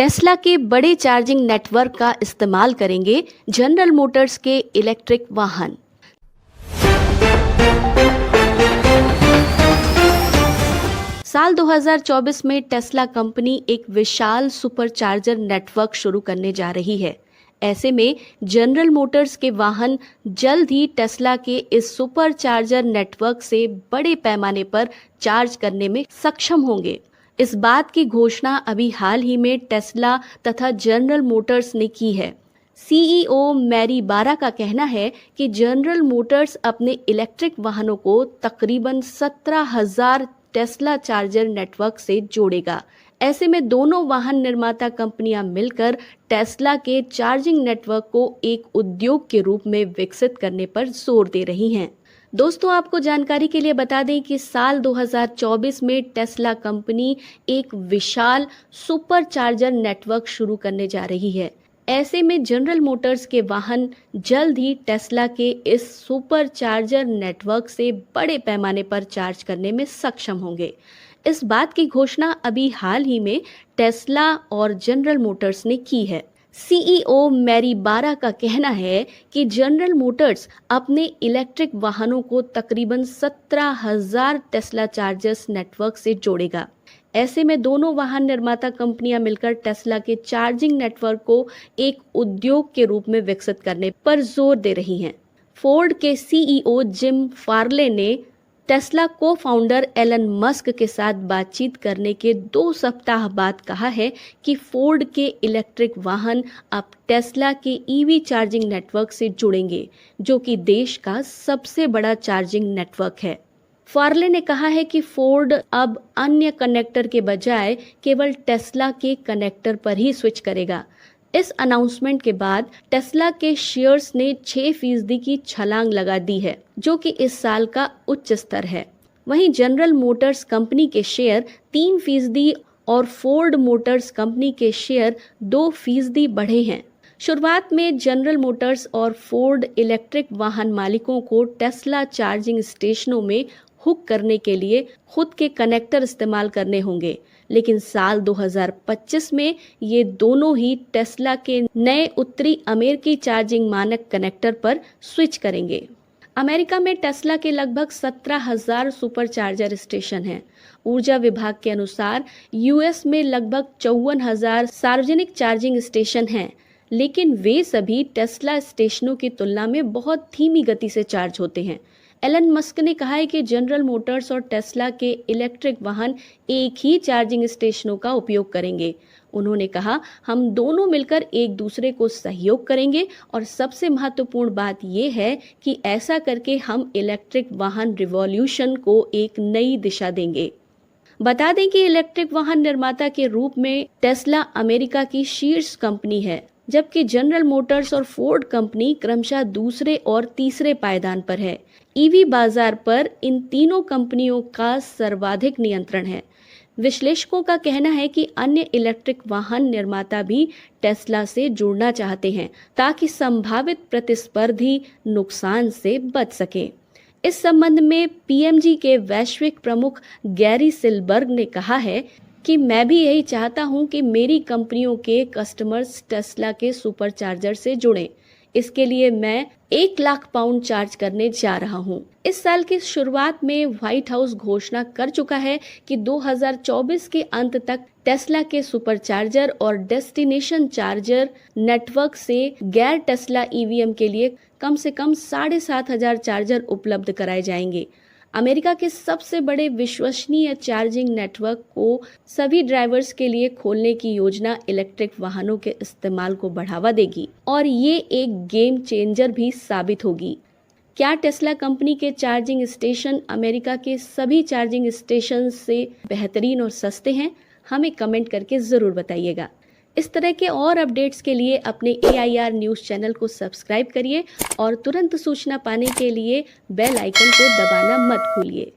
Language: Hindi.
टेस्ला के बड़े चार्जिंग नेटवर्क का इस्तेमाल करेंगे जनरल मोटर्स के इलेक्ट्रिक वाहन। साल 2024 में टेस्ला कंपनी एक विशाल सुपरचार्जर नेटवर्क शुरू करने जा रही है। ऐसे में जनरल मोटर्स के वाहन जल्द ही टेस्ला के इस सुपरचार्जर नेटवर्क से बड़े पैमाने पर चार्ज करने में सक्षम होंगे। इस बात की घोषणा अभी हाल ही में टेस्ला तथा जनरल मोटर्स ने की है। सीईओ मैरी बारा का कहना है कि जनरल मोटर्स अपने इलेक्ट्रिक वाहनों को तकरीबन 17,000 टेस्ला चार्जर नेटवर्क से जोड़ेगा। ऐसे में दोनों वाहन निर्माता कंपनियां मिलकर टेस्ला के चार्जिंग नेटवर्क को एक उद्योग के रूप में विकसित करने पर जोर दे रही हैं। दोस्तों, आपको जानकारी के लिए बता दें कि साल 2024 में टेस्ला कंपनी एक विशाल सुपरचार्जर नेटवर्क शुरू करने जा रही है। ऐसे में जनरल मोटर्स के वाहन जल्द ही टेस्ला के इस सुपरचार्जर नेटवर्क से बड़े पैमाने पर चार्ज करने में सक्षम होंगे। इस बात की घोषणा अभी हाल ही में टेस्ला और जनरल मोटर्स ने की है। सीईओ मैरी बारा का कहना है कि जनरल मोटर्स अपने इलेक्ट्रिक वाहनों को तकरीबन 17,000 टेस्ला चार्जर्स नेटवर्क से जोड़ेगा। ऐसे में दोनों वाहन निर्माता कंपनियां मिलकर टेस्ला के चार्जिंग नेटवर्क को एक उद्योग के रूप में विकसित करने पर जोर दे रही हैं। फोर्ड के सीईओ जिम फार्ले ने टेस्ला को फाउंडर एलन मस्क के साथ बातचीत करने के 2 सप्ताह बाद कहा है कि फोर्ड के इलेक्ट्रिक वाहन अब टेस्ला के ईवी चार्जिंग नेटवर्क से जुड़ेंगे, जो कि देश का सबसे बड़ा चार्जिंग नेटवर्क है। फार्ले ने कहा है कि फोर्ड अब अन्य कनेक्टर के बजाय केवल टेस्ला के कनेक्टर पर ही स्विच करेगा। इस अनाउंसमेंट के बाद टेस्ला के शेयर्स ने 6% की छलांग लगा दी है, जो कि इस साल का उच्च स्तर है। वहीं जनरल मोटर्स कंपनी के शेयर 3% और फोर्ड मोटर्स कंपनी के शेयर 2% बढ़े हैं। शुरुआत में जनरल मोटर्स और फोर्ड इलेक्ट्रिक वाहन मालिकों को टेस्ला चार्जिंग स्टेशनों में हुक करने के लिए खुद के कनेक्टर इस्तेमाल करने होंगे, लेकिन साल 2025 में ये दोनों ही टेस्ला के नए उत्तरी अमेरिकी चार्जिंग मानक कनेक्टर पर स्विच करेंगे। अमेरिका में टेस्ला के लगभग 17,000 सुपरचार्जर स्टेशन हैं। ऊर्जा विभाग के अनुसार यूएस में लगभग 54,000 सार्वजनिक चार्जिंग स्टेशन हैं, लेकिन वे सभी टेस्ला स्टेशनों की तुलना में बहुत धीमी गति से चार्ज होते हैं। एलन मस्क ने कहा है कि जनरल मोटर्स और टेस्ला के इलेक्ट्रिक वाहन एक ही चार्जिंग स्टेशनों का उपयोग करेंगे। उन्होंने कहा, हम दोनों मिलकर एक दूसरे को सहयोग करेंगे और सबसे महत्वपूर्ण बात यह है कि ऐसा करके हम इलेक्ट्रिक वाहन रिवॉल्यूशन को एक नई दिशा देंगे। बता दें कि इलेक्ट्रिक वाहन निर्माता के रूप में टेस्ला अमेरिका की शीर्ष कंपनी है, जबकि जनरल मोटर्स और फोर्ड कंपनी क्रमशः दूसरे और तीसरे पायदान पर है। ईवी बाजार पर इन तीनों कंपनियों का सर्वाधिक नियंत्रण है। विश्लेषकों का कहना है कि अन्य इलेक्ट्रिक वाहन निर्माता भी टेस्ला से जुड़ना चाहते हैं, ताकि संभावित प्रतिस्पर्धी नुकसान से बच सकें। इस संबंध में पीएमजी के वैश्विक प्रमुख गैरी सिलबर्ग ने कहा है कि मैं भी यही चाहता हूं कि मेरी कंपनियों के कस्टमर्स टेस्ला के सुपरचार्जर से जुड़ें। इसके लिए मैं 1 लाख पाउंड चार्ज करने जा रहा हूं। इस साल की शुरुआत में व्हाइट हाउस घोषणा कर चुका है कि 2024 के अंत तक टेस्ला के सुपरचार्जर और डेस्टिनेशन चार्जर नेटवर्क से गैर टेस्ला ईवीएम के लिए कम से कम 7,500 चार्जर उपलब्ध कराए जाएंगे। अमेरिका के सबसे बड़े विश्वसनीय चार्जिंग नेटवर्क को सभी ड्राइवर्स के लिए खोलने की योजना इलेक्ट्रिक वाहनों के इस्तेमाल को बढ़ावा देगी और ये एक गेम चेंजर भी साबित होगी। क्या टेस्ला कंपनी के चार्जिंग स्टेशन अमेरिका के सभी चार्जिंग स्टेशन से बेहतरीन और सस्ते हैं? हमें कमेंट करके ज़रूर बताइएगा। इस तरह के और अपडेट्स के लिए अपने AIR न्यूज़ चैनल को सब्सक्राइब करिए और तुरंत सूचना पाने के लिए बेल आइकन को दबाना मत भूलिए।